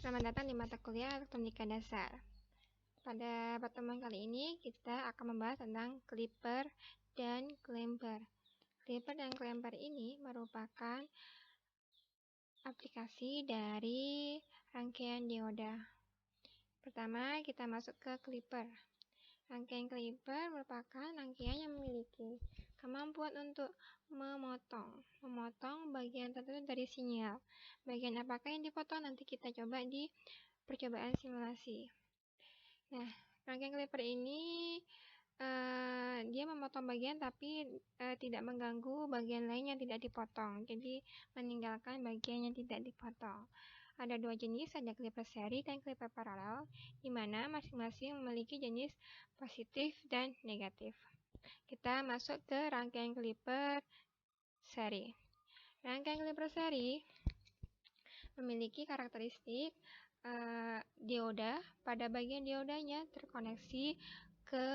Selamat datang di mata kuliah Elektronika Dasar. Pada pertemuan kali ini kita akan membahas tentang clipper dan clamper. Clipper dan clamper ini merupakan aplikasi dari rangkaian dioda. Pertama, kita masuk ke clipper. Rangkaian clipper merupakan rangkaian yang memiliki kemampuan untuk memotong bagian tertentu dari sinyal. Bagian apakah yang dipotong nanti kita coba di percobaan simulasi. Nah, rangkaian clipper ini dia memotong bagian tapi tidak mengganggu bagian lain yang tidak dipotong. Jadi meninggalkan bagian yang tidak dipotong. Ada dua jenis, ada clipper seri dan clipper paralel, di mana masing-masing memiliki jenis positif dan negatif. Kita masuk ke rangkaian clipper seri. Rangkaian clipper seri memiliki karakteristik dioda. Pada bagian diodanya terkoneksi ke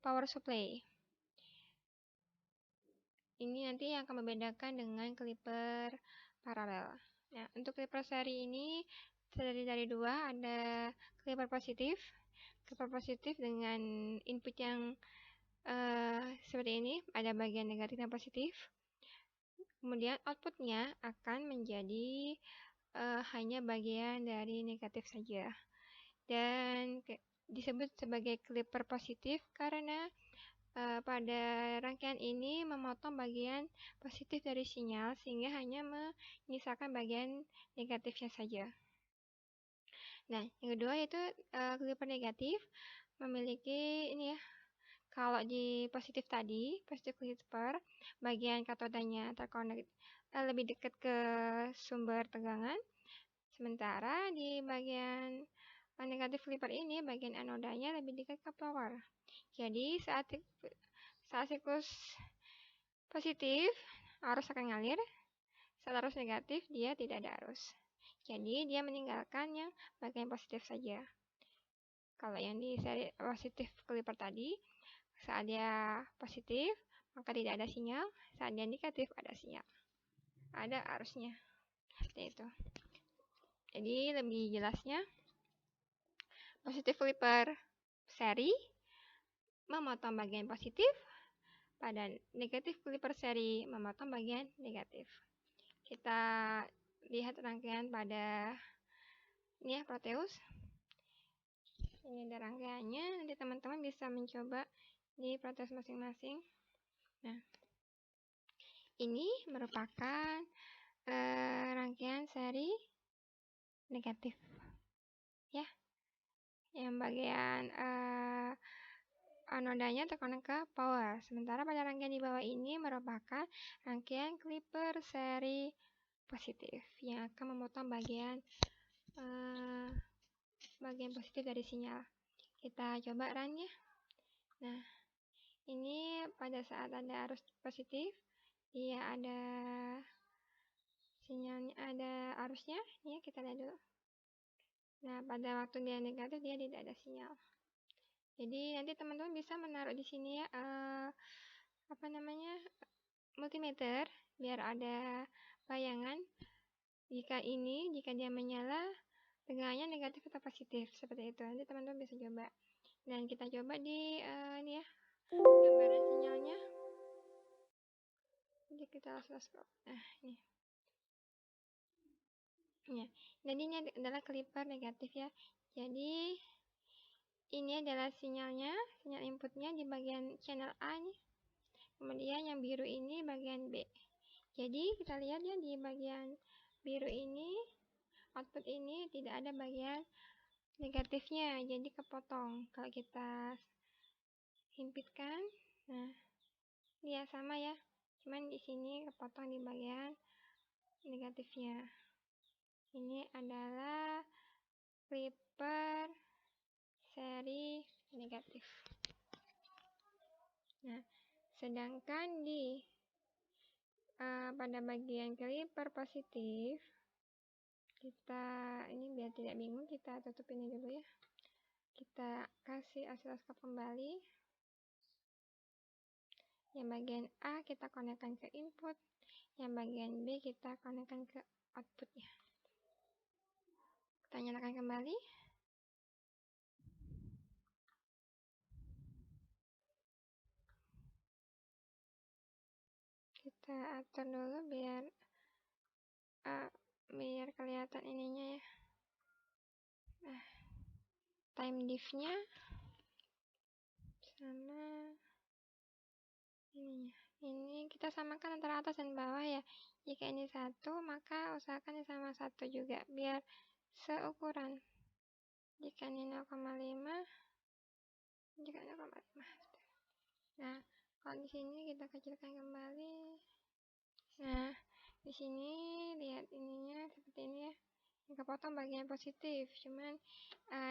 power supply. Ini nanti yang akan membedakan dengan clipper paralel. Nah, untuk clipper seri ini terdiri dari dua, ada clipper positif dengan input yang seperti ini, ada bagian negatif dan positif. Kemudian outputnya akan menjadi hanya bagian dari negatif saja. Dan disebut sebagai clipper positif karena pada rangkaian ini memotong bagian positif dari sinyal sehingga hanya menyisakan bagian negatifnya saja. Nah, yang kedua yaitu clipper negatif memiliki ini ya. Kalau di positif tadi, positif clipper, bagian katodanya terkonek lebih dekat ke sumber tegangan. Sementara di bagian negatif clipper ini, bagian anodanya lebih dekat ke power. Jadi saat siklus positif, arus akan ngalir. Saat arus negatif, dia tidak ada arus. Jadi dia meninggalkan yang bagian positif saja. Kalau yang di seri positif clipper tadi, saat dia positif, maka tidak ada sinyal. Saat dia negatif, ada sinyal. Ada arusnya. Seperti itu. Jadi lebih jelasnya, positif clipper seri memotong bagian positif, pada negatif clipper seri memotong bagian negatif. Kita lihat rangkaian pada ini ya, Proteus. Ini ada rangkaiannya, nanti teman-teman bisa mencoba di Proteus masing-masing. Nah, ini merupakan rangkaian seri negatif ya, yang bagian anodanya terkonek ke power. Sementara pada rangkaian di bawah ini merupakan rangkaian clipper seri positif yang akan memotong bagian positif dari sinyal. Kita coba run ya. Nah, ini pada saat ada arus positif, dia ada sinyalnya, ada arusnya. Ini kita lihat dulu. Nah, pada waktu dia negatif, dia tidak ada sinyal. Jadi nanti teman-teman bisa menaruh di sini ya multimeter biar ada bayangan jika dia menyala tegangannya negatif atau positif, seperti itu. Nanti teman-teman bisa coba. Dan kita coba di ini ya, gambaran sinyalnya. Jadi kita scroll. Nah, ini. Ya, jadi ini adalah clipper negatif ya. Jadi ini adalah sinyalnya, sinyal inputnya di bagian channel A nih. Kemudian yang biru ini bagian B. Jadi kita lihat ya, di bagian biru ini, output ini tidak ada bagian negatifnya, jadi kepotong. Kalau kita himpitkan, nah ini ya sama ya, cuman di sini kepotong di bagian negatifnya. Ini adalah clipper seri negatif. Nah, sedangkan di pada bagian clipper positif, kita ini biar tidak bingung, kita tutup ini dulu ya. Kita kasih oscilloscope kembali. Yang bagian A kita konekkan ke input, yang bagian B kita konekkan ke outputnya. Kita nyalakan kembali. Kita atur dulu biar kelihatan ininya ya. Nah, time diff-nya sama ininya. Ini kita samakan antara atas dan bawah ya. Jika ini 1, maka usahakan sama 1 juga biar seukuran. Jika ini 0,5, jika 0,5. Nah, kalau di sini kita kecilkan kembali. Nah, di sini lihat ininya seperti ini ya. Kepotong bagian positif, cuman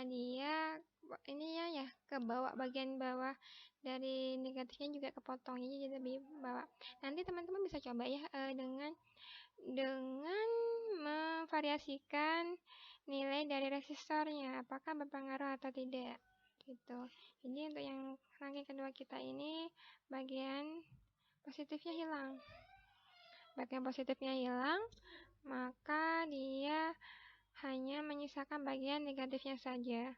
dia ini ya ke bawah, bagian bawah dari negatifnya juga kepotong, jadi lebih bawah. Nanti teman-teman bisa coba ya dengan memvariasikan nilai dari resistornya, apakah berpengaruh atau tidak gitu. Jadi untuk yang rangkaian kedua kita ini bagian positifnya hilang. Bagian positifnya hilang, maka dia hanya menyisakan bagian negatifnya saja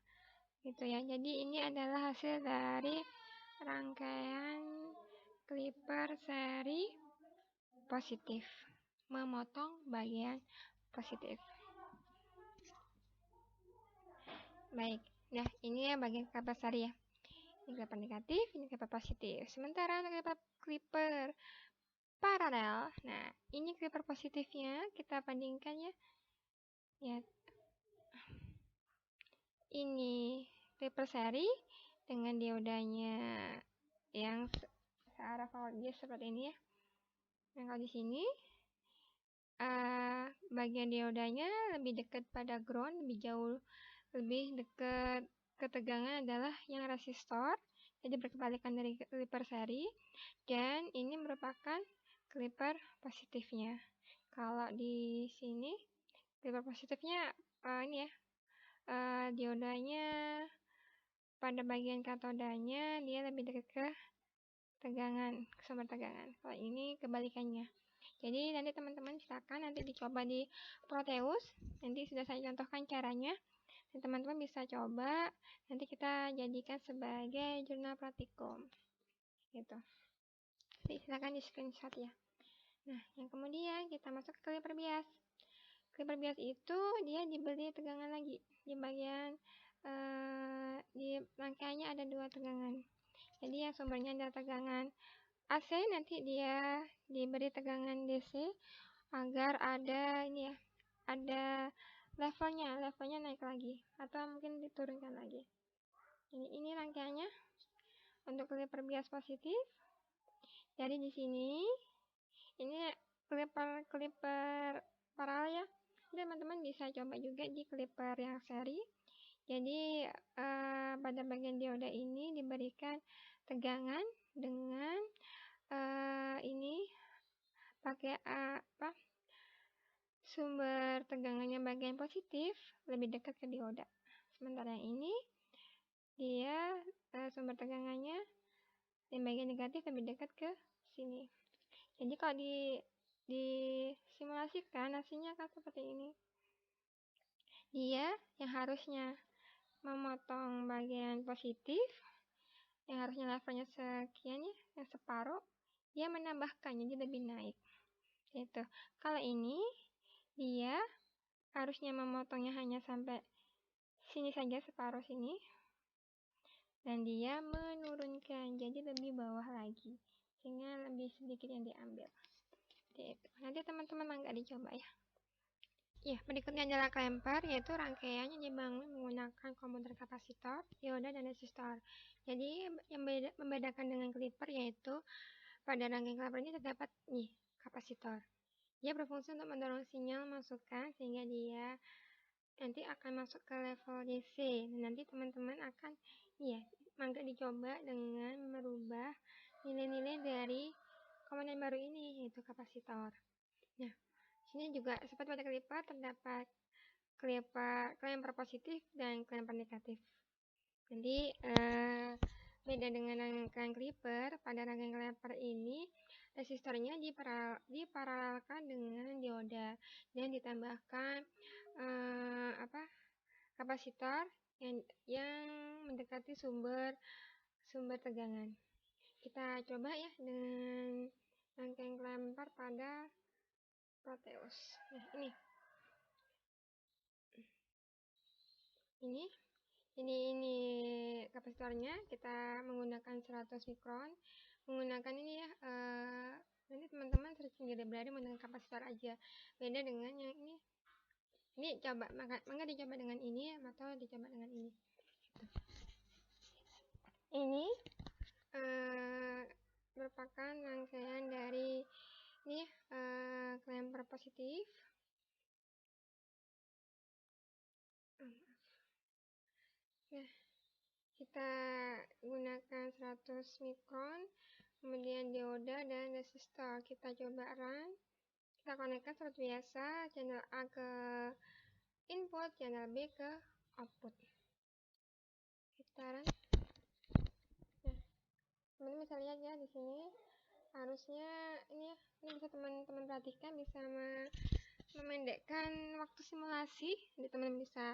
gitu ya. Jadi ini adalah hasil dari rangkaian clipper seri positif, memotong bagian positif. Baik, nah ini ya bagian clipper seri ya. Ini clipper negatif, ini clipper positif. Sementara untuk clipper paralel, nah ini clipper positifnya kita bandingkan ya. Ya, ini clipper seri dengan diodanya yang searah forward bias seperti ini ya. Nah kalau di sini bagian diodanya lebih dekat pada ground, lebih jauh, lebih dekat ketegangan adalah yang resistor, jadi berkebalikan dari clipper seri, dan ini merupakan clipper positifnya. Kalau di sini clipper positifnya ini ya, diodanya pada bagian katodanya dia lebih dekat ke tegangan, sumber tegangan. Kalau ini kebalikannya. Jadi nanti teman-teman silakan nanti dicoba di Proteus. Nanti sudah saya contohkan caranya. Dan teman-teman bisa coba. Nanti kita jadikan sebagai jurnal praktikum. Gitu. Jadi silakan di screenshot ya. Nah, yang kemudian kita masuk ke clipper bias. Clipper bias itu dia diberi tegangan lagi. Di bagian di rangkaiannya ada 2 tegangan. Jadi yang sumbernya adalah tegangan AC, nanti dia diberi tegangan DC agar ada ini ya, ada levelnya naik lagi atau mungkin diturunkan lagi. Ini rangkaiannya untuk clipper bias positif. Jadi di sini ini clipper paralel ya. Teman-teman bisa coba juga di clipper yang seri. Jadi pada bagian dioda ini diberikan tegangan dengan ini pakai sumber tegangannya bagian positif lebih dekat ke dioda. Sementara yang ini dia sumber tegangannya yang bagian negatif lebih dekat ke sini. Jadi kalau disimulasikan hasilnya akan seperti ini. Dia yang harusnya memotong bagian positif, yang harusnya levelnya sekian ya, yang separuh, dia menambahkan jadi lebih naik. Gitu. Kalau ini dia harusnya memotongnya hanya sampai sini saja, separuh sini, dan dia menurunkan jadi lebih bawah lagi sehingga lebih sedikit yang diambil. Gitu. Nanti teman-teman mangga dicoba ya. Ya, berikutnya adalah clamper, yaitu rangkaiannya dibangun menggunakan komputer kapasitor, dioda, dan resistor. Jadi yang membedakan dengan clipper yaitu pada rangkaian clamper ini terdapat nih kapasitor. Dia berfungsi untuk mendorong sinyal masukan sehingga dia nanti akan masuk ke level DC. Nanti teman-teman akan ya mangga dicoba dengan merubah nilai-nilai dari komponen baru ini yaitu kapasitor. Nah, sini juga seperti pada clipper terdapat clamper positif dan clamper negatif. Jadi beda dengan rangkaian clipper, pada rangkaian clamper ini resistornya diparalelkan dengan dioda dan ditambahkan kapasitor yang mendekati sumber tegangan. Kita coba ya dengan rangkaian kelempar pada proteus. Nah, ini kapasitornya. Kita menggunakan 100 mikron. Menggunakan ini ya, nanti teman-teman searching di library menggunakan kapasitor aja. Beda dengan yang ini. Ini coba, maka dicoba dengan ini atau dicoba dengan ini. Ini merupakan rangkaian dari ini kelempar positif. Nah, kita gunakan 100 mikron, kemudian dioda dan resistor. Kita coba run. Kita konekkan seperti biasa, channel A ke input, channel B ke output. Kita run. Nah, teman-teman bisa lihat ya di sini harusnya ini bisa teman-teman perhatikan, bisa memendekkan waktu simulasi. Jadi teman-teman bisa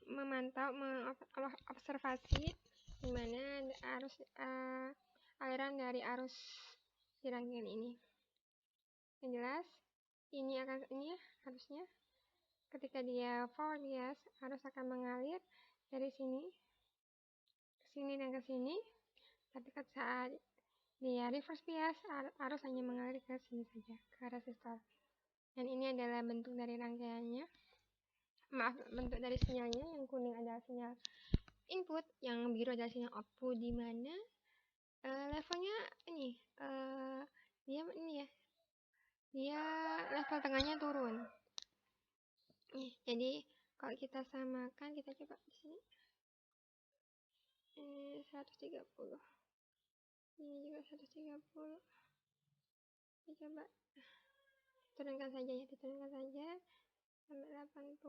memantau, mengobservasi di mana aliran dari arus di rangkaian ini. Yang jelas ini harusnya ketika dia forward bias, arus akan mengalir dari sini ke sini dan ke sini. Tapi saat dia reverse bias, arus hanya mengalir ke sini saja, ke resistor. Dan ini adalah bentuk dari rangkaiannya. Bentuk dari sinyalnya. Yang kuning adalah sinyal input, yang biru adalah sinyal output, di mana levelnya dia level tengahnya turun. Jadi kalau kita samakan, kita coba di sini 130, ini juga 130. Kita coba diturunkan saja sampai 80.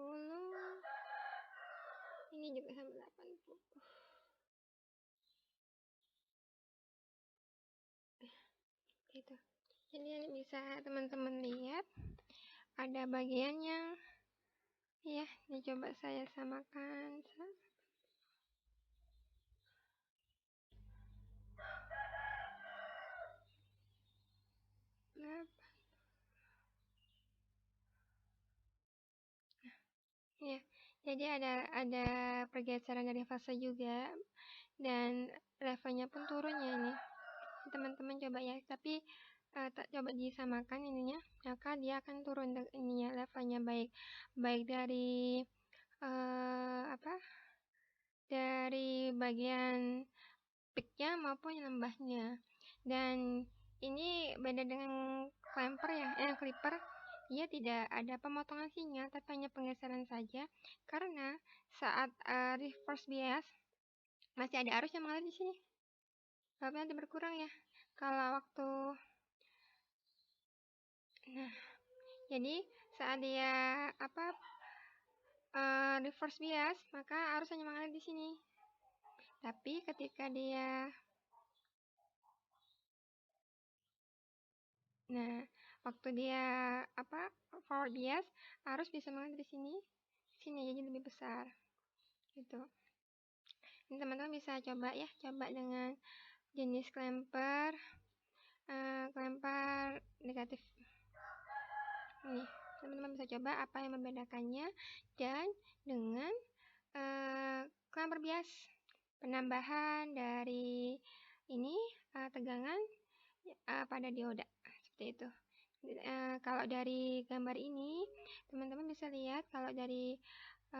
Ini juga sampai 80. Gitu. Jadi bisa teman-teman lihat ada bagian yang ya, ini coba saya samakan. Ya, jadi ada pergeseran dari fase juga, dan levelnya pun turun ya ini. Teman-teman coba ya, tapi coba disamakan ininya, maka dia akan turun ininya, levelnya baik dari dari bagian peaknya maupun lembahnya. Dan ini beda dengan clamper ya, clipper. Dia tidak ada pemotongan sinyal, tapi hanya penggeseran saja. Karena saat reverse bias masih ada arus yang mengalir di sini. Tapi nanti berkurang ya. Kalau waktu jadi saat dia reverse bias, maka arus hanya mengalir di sini. Tapi ketika dia waktu dia forward bias, arus bisa mengalir di sini jadi lebih besar. Gitu. Ini teman-teman bisa coba ya, dengan jenis clamper negatif. Nih, teman-teman bisa coba apa yang membedakannya, dan dengan clamper bias, penambahan dari ini tegangan pada dioda seperti itu. Kalau dari gambar ini teman-teman bisa lihat, kalau dari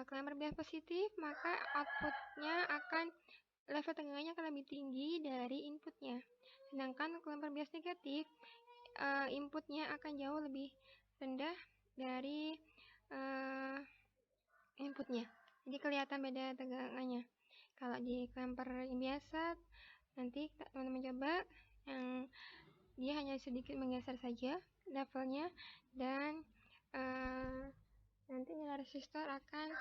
clamper bias positif, maka outputnya level tegangannya akan lebih tinggi dari inputnya. Sedangkan clamper bias negatif, inputnya akan jauh lebih rendah dari inputnya. Jadi kelihatan beda tegangannya. Kalau di clamper yang biasa, nanti teman-teman coba yang dia hanya sedikit menggeser saja levelnya, dan nanti nilai resistor akan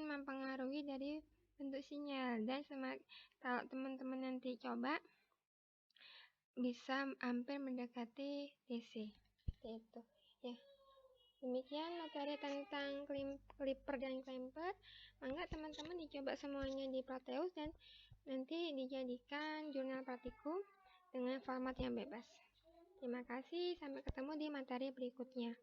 mempengaruhi dari bentuk sinyal. Dan kalau teman-teman nanti coba, bisa hampir mendekati DC. Seperti itu. Ya. Demikian materi tentang clipper dan clamper. Mangga teman-teman dicoba semuanya di Plateus dan nanti dijadikan jurnal praktikum dengan format yang bebas. Terima kasih, sampai ketemu di materi berikutnya.